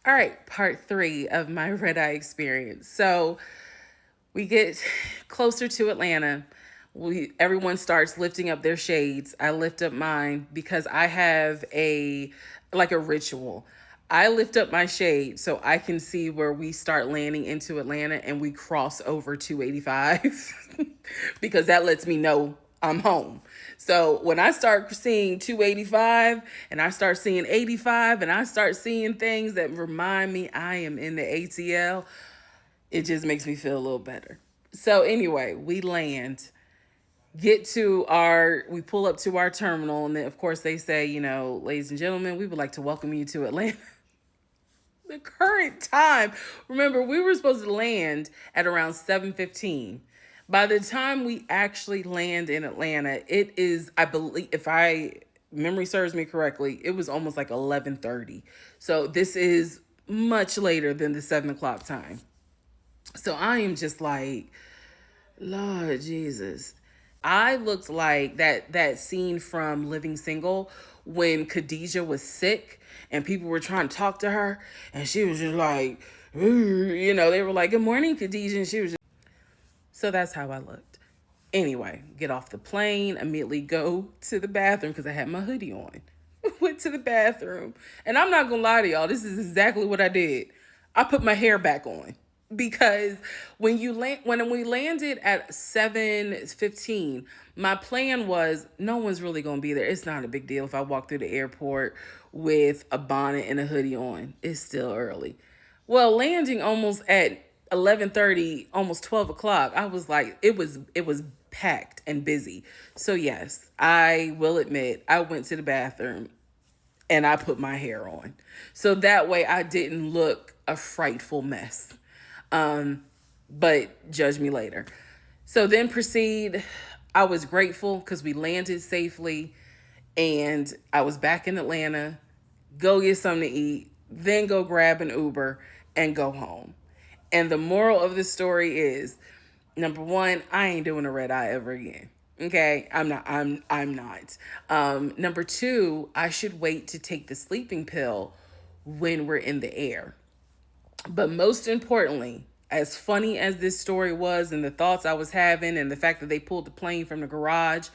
All right, part three of my red eye experience. So we get closer to Atlanta. Everyone starts lifting up their shades. I lift up mine because I have a ritual. I lift up my shade so I can see where we start landing into Atlanta and we cross over 285 because that lets me know I'm home. So when I start seeing 285 and I start seeing 85 and I start seeing things that remind me I am in the ATL, it just makes me feel a little better. So anyway, we land, we pull up to our terminal, and then of course they say, ladies and gentlemen, we would like to welcome you to Atlanta. The current time, remember, we were supposed to land at around 7:15. By the time we actually land in Atlanta, it is, I believe, if I memory serves me correctly, it was almost like 11:30. So this is much later than the 7 o'clock time. So I am just like, Lord Jesus. I looked like that scene from Living Single when Khadijah was sick and people were trying to talk to her and she was just like, they were like, "Good morning, Khadijah," and she was just. So that's how I looked. Anyway, get off the plane, immediately go to the bathroom because I had my hoodie on. Went to the bathroom. And I'm not gonna lie to y'all, this is exactly what I did. I put my hair back on. Because when we landed at 7:15, my plan was no one's really gonna be there. It's not a big deal if I walk through the airport with a bonnet and a hoodie on. It's still early. Well, landing almost at 11:30, almost 12 o'clock, I was like, it was packed and busy. So yes, I will admit I went to the bathroom and I put my hair on. So that way I didn't look a frightful mess. But judge me later. So then proceed. I was grateful because we landed safely and I was back in Atlanta. Go get something to eat, then go grab an Uber and go home. And the moral of the story is, number one, I ain't doing a red eye ever again. Okay, I'm not. Number two, I should wait to take the sleeping pill when we're in the air. But most importantly, as funny as this story was and the thoughts I was having and the fact that they pulled the plane from the garage,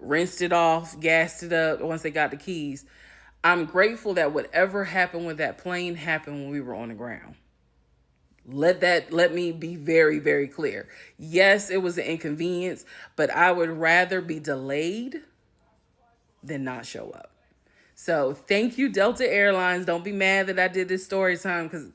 rinsed it off, gassed it up once they got the keys, I'm grateful that whatever happened with that plane happened when we were on the ground. Let me be very, very clear. Yes, it was an inconvenience, but I would rather be delayed than not show up. So thank you, Delta Airlines. Don't be mad that I did this story time because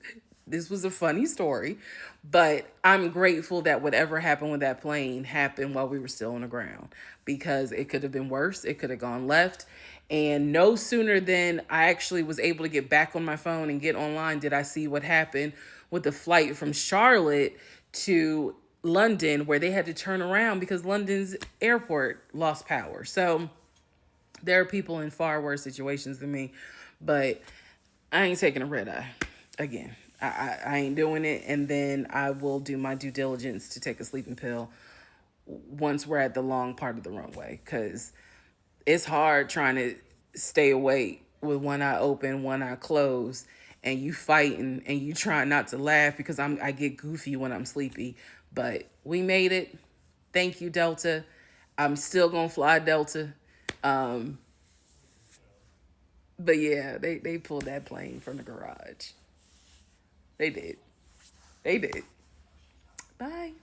this was a funny story. But I'm grateful that whatever happened with that plane happened while we were still on the ground because it could have been worse. It could have gone left. And no sooner than I actually was able to get back on my phone and get online did I see what happened with the flight from Charlotte to London, where they had to turn around because London's airport lost power. So there are people in far worse situations than me, but I ain't taking a red eye again. I ain't doing it. And then I will do my due diligence to take a sleeping pill once we're at the long part of the runway, because it's hard trying to stay awake with one eye open, one eye closed, and you fighting and you trying not to laugh because I get goofy when I'm sleepy. But we made it. Thank you, Delta. I'm still gonna fly Delta. Um, but yeah, they pulled that plane from the garage. They did. They did. Bye.